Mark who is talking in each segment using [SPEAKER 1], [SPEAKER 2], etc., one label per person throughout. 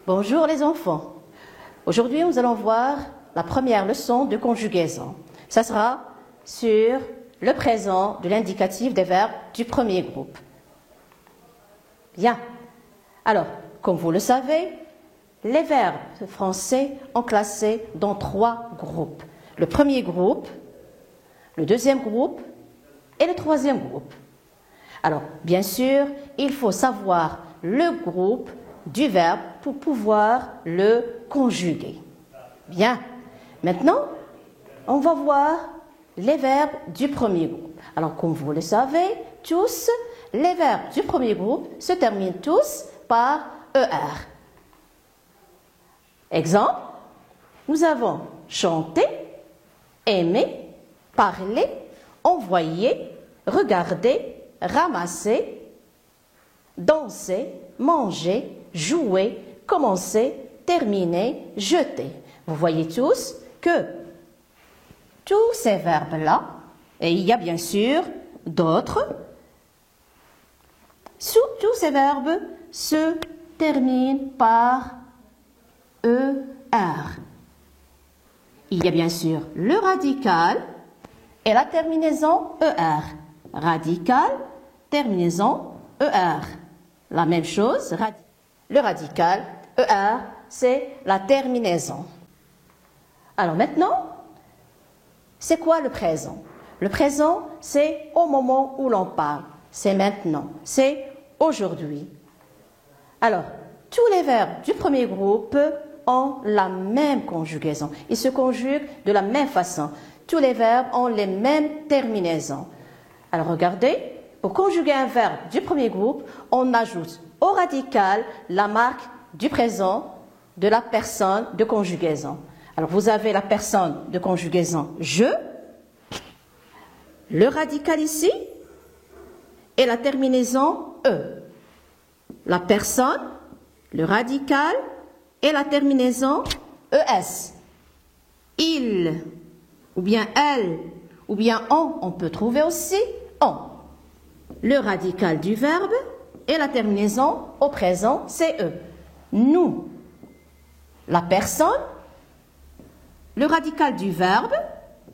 [SPEAKER 1] Bonjour les enfants. Aujourd'hui, nous allons voir la première leçon de conjugaison. Ça sera sur le présent de l'indicatif des verbes du premier groupe. Bien. Alors, comme vous le savez, les verbes français sont classés dans 3 groupes. Le premier groupe, le deuxième groupe et le troisième groupe. Alors, bien sûr, il faut savoir le groupe du verbe pour pouvoir le conjuguer. Bien. Maintenant, on va voir les verbes du premier groupe. Alors, comme vous le savez, tous, les verbes du premier groupe se terminent tous par ER. Exemple, nous avons chanté, aimé, parlé, envoyé, regardé, ramasser, danser, manger, jouer, commencer, terminer, jeter. Vous voyez tous que tous ces verbes-là, et il y a bien sûr d'autres, tous ces verbes se terminent par ER. Il y a bien sûr le radical et la terminaison ER. Radical, terminaison ER. La même chose, le radical ER, c'est la terminaison. Alors maintenant, c'est quoi le présent? Le présent, c'est au moment où l'on parle. C'est maintenant, c'est aujourd'hui. Alors, tous les verbes du premier groupe ont la même conjugaison. Ils se conjuguent de la même façon. Tous les verbes ont les mêmes terminaisons. Alors, regardez, pour conjuguer un verbe du premier groupe, on ajoute au radical la marque du présent de la personne de conjugaison. Alors, vous avez la personne de conjugaison « je », le radical ici, et la terminaison « e ». La personne, le radical, et la terminaison « es ». Il, ou bien elle, ou bien on peut trouver aussi « on ». Le radical du verbe et la terminaison au présent, c'est « e ». Nous, la personne, le radical du verbe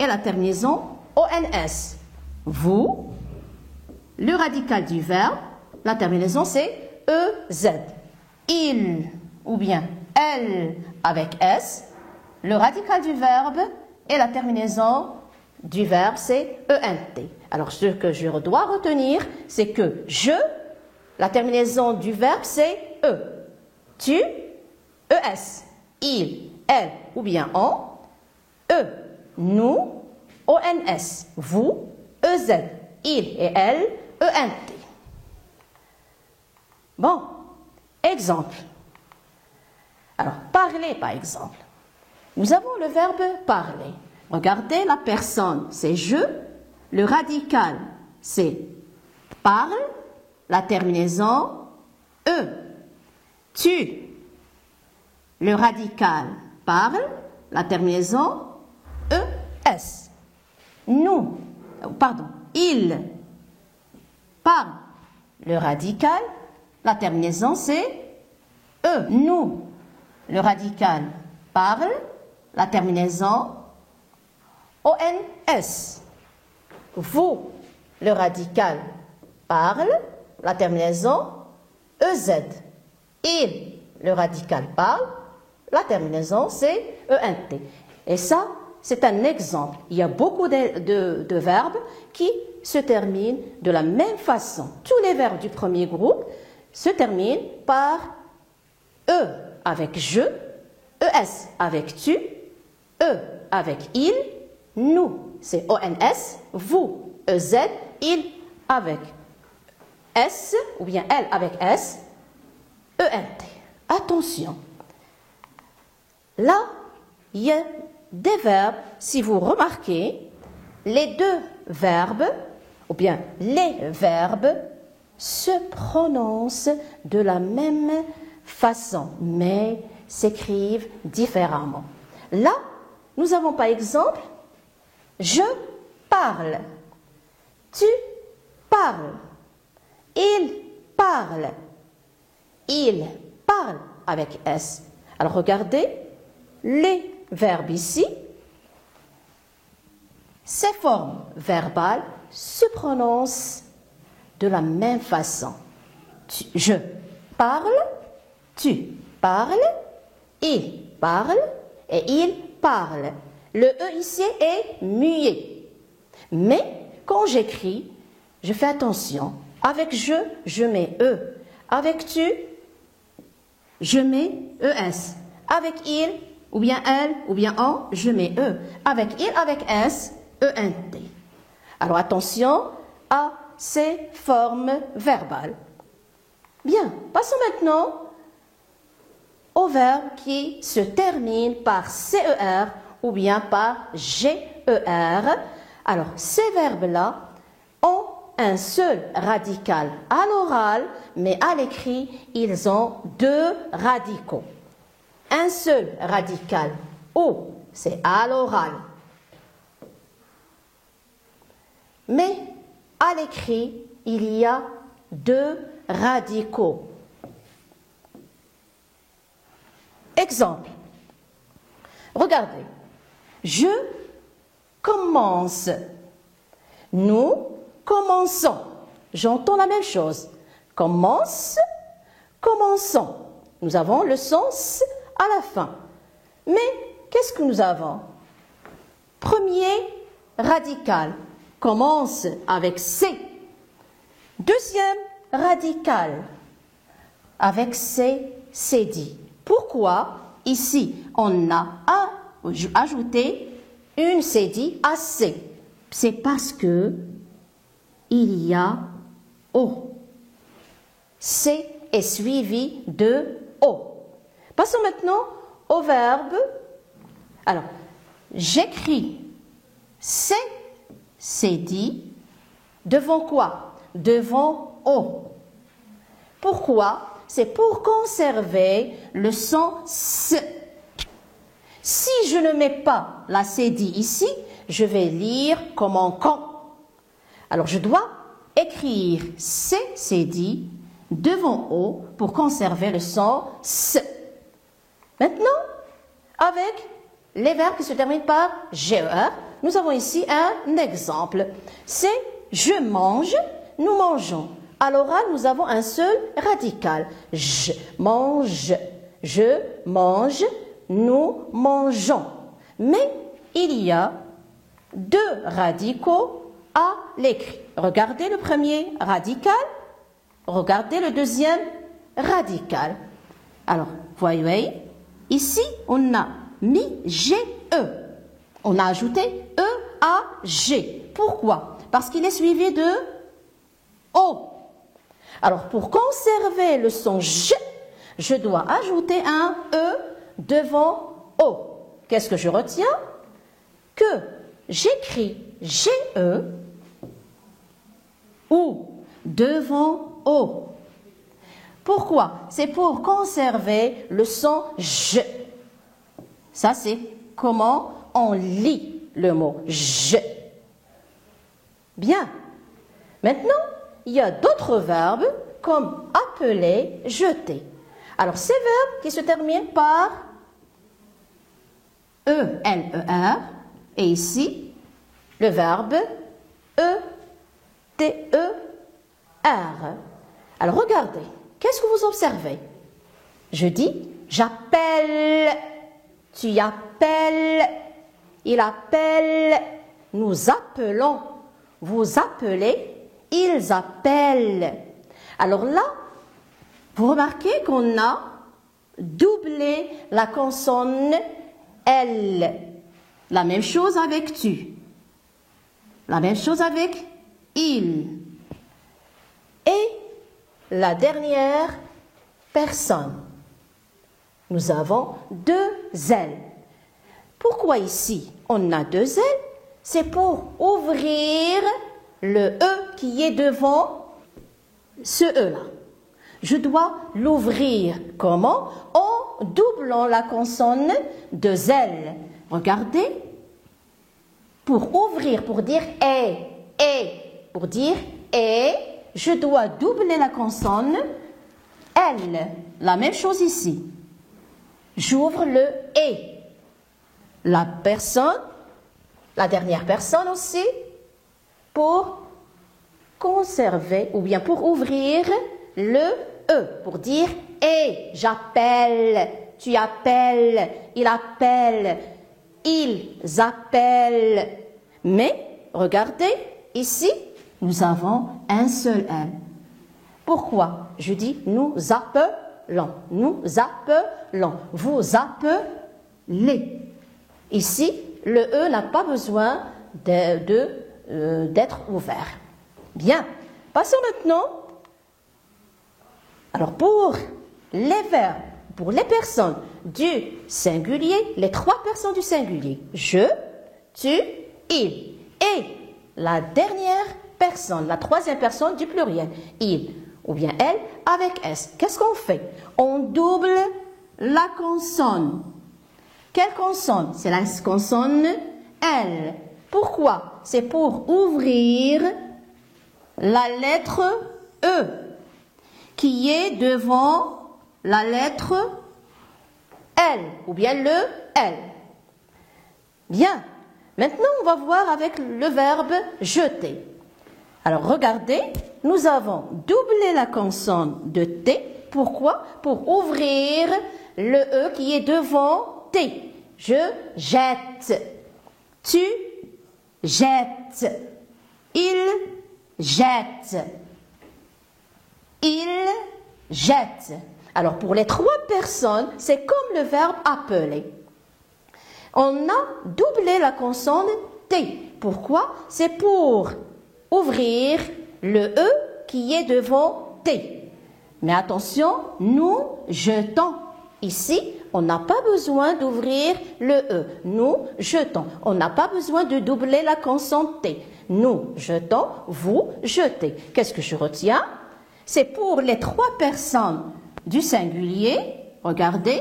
[SPEAKER 1] et la terminaison ONS. Vous, le radical du verbe, la terminaison c'est EZ. Il ou bien elle avec S, le radical du verbe et la terminaison du verbe c'est ENT. Alors ce que je dois retenir, c'est que je, la terminaison du verbe c'est E. Tu, ES. Il, elle ou bien on, E, nous, ONS, vous, EZ, il et elle, ENT. Bon, exemple. Alors, parler par exemple. Nous avons le verbe parler. Regardez, la personne, c'est je, le radical, c'est parle, la terminaison, E. Tu, le radical, parle, la terminaison, ES. Nous, pardon, il parle, le radical, la terminaison c'est E. Nous, le radical, parle, la terminaison ONS. Vous, le radical, parle, la terminaison EZ. Il, le radical, parle, la terminaison c'est ENT. Et ça, c'est un exemple. Il y a beaucoup de verbes qui se terminent de la même façon. Tous les verbes du premier groupe se terminent par E avec je, ES avec tu, E avec il, nous, c'est ONS, vous, EZ, il avec S, ou bien elle avec S, ENT. Attention. Là, il y a des verbes, si vous remarquez, les deux verbes, ou bien les verbes, se prononcent de la même façon, mais s'écrivent différemment. Là, nous avons par exemple, je parle, tu parle. Il parle. Il parle avec S. Alors regardez, les verbes ici, ces formes verbales se prononcent de la même façon. Je parle, tu parles, il parle et il parle. Le E ici est muet. Mais quand j'écris, je fais attention. Avec je mets E. Avec tu, je mets ES. Avec il, ou bien elle, ou bien on, je mets E. Avec il, avec S, ENT. Alors attention à ces formes verbales. Bien, passons maintenant aux verbes qui se terminent par CER ou bien par GER. Alors, ces verbes-là ont un seul radical à l'oral, mais à l'écrit, ils ont deux radicaux. Un seul radical O, c'est à l'oral. Mais à l'écrit, il y a deux radicaux. Exemple. Regardez. Je commence. Nous commençons. J'entends la même chose. Commence, commençons. Nous avons le sens à la fin. Mais qu'est-ce que nous avons? Premier radical commence avec C. Deuxième radical avec C, c'est dit. Pourquoi ici on a ajouté une cédille à C? C'est parce que il y a O. C est suivi de O. Passons maintenant au verbe. Alors, j'écris C, c'est dit, devant quoi? Devant O. Pourquoi? C'est pour conserver le son S. Si je ne mets pas la cédille ici, je vais lire comme en con. Alors, je dois écrire C, cédille, devant O pour conserver le son S. Maintenant, avec les verbes qui se terminent par GER, nous avons ici un exemple. C'est je mange, nous mangeons. À l'oral, nous avons un seul radical. Je mange, nous mangeons. Mais il y a deux radicaux à l'écrit. Regardez le premier radical, regardez le deuxième radical. Alors, voyez, ici, on a mis GE. On a ajouté E à G. Pourquoi? Parce qu'il est suivi de O. Alors, pour conserver le son J, je dois ajouter un E devant O. Qu'est-ce que je retiens? Que j'écris GE ou devant O. Pourquoi? C'est pour conserver le son J. Ça, c'est comment on lit le mot je. Bien. Maintenant, il y a d'autres verbes comme appeler, jeter. Alors, ces verbes qui se terminent par E, L, E, R, et ici, le verbe E, T, E, R. Alors, regardez, qu'est-ce que vous observez? Je dis, j'appelle, tu appelles, il appelle, nous appelons, vous appelez, ils appellent. Alors là, vous remarquez qu'on a doublé la consonne L. La même chose avec tu. La même chose avec il. Et la dernière personne. Nous avons deux L. Pourquoi ici on a deux L? C'est pour ouvrir le E qui est devant ce E-là. Je dois l'ouvrir. Comment? En doublant la consonne de L. Regardez. Pour ouvrir, pour dire et, pour dire et je dois doubler la consonne L. La même chose ici. J'ouvre le et. La personne, la dernière personne aussi, pour conserver ou bien pour ouvrir le E, pour dire et, j'appelle, tu appelles, il appelle, ils appellent. Mais, regardez, ici, nous avons un seul L. Pourquoi? Je dis nous appelons, vous appelez. Ici, le E n'a pas besoin d'être ouvert. Bien, passons maintenant. Alors, pour les verbes, pour les personnes du singulier, les trois personnes du singulier, je, tu, il. Et la dernière personne, la troisième personne du pluriel, il ou bien elle avec S. Qu'est-ce qu'on fait? On double la consonne. Quelle consonne? C'est la consonne L. Pourquoi? C'est pour ouvrir la lettre E qui est devant la lettre L ou bien le L. Bien. Maintenant, on va voir avec le verbe jeter. Alors, regardez, nous avons doublé la consonne de T. Pourquoi? Pour ouvrir le E qui est devant T. Je jette. Tu jettes. Il jette. Il jette. Alors, pour les trois personnes, c'est comme le verbe appeler. On a doublé la consonne T. Pourquoi? C'est pour ouvrir le E qui est devant T. Mais attention, nous jetons. Ici, on n'a pas besoin d'ouvrir le E. Nous jetons. On n'a pas besoin de doubler la consonne T. Nous jetons, vous jetez. Qu'est-ce que je retiens? C'est pour les trois personnes du singulier. Regardez.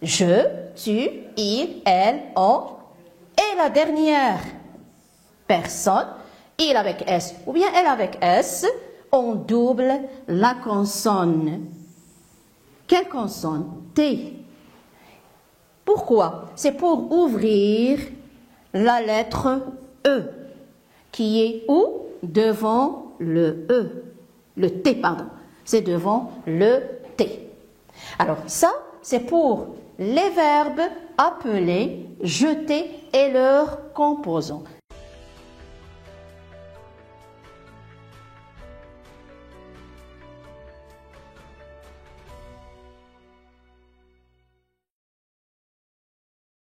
[SPEAKER 1] Je, tu, il, elle, on. Et la dernière personne, il avec S ou bien elle avec S, on double la consonne. Quelle consonne? T. Pourquoi? C'est pour ouvrir la lettre E, qui est où? Devant le E. Le T, pardon. C'est devant le T. Alors ça, c'est pour les verbes appeler, jeter et leurs composants.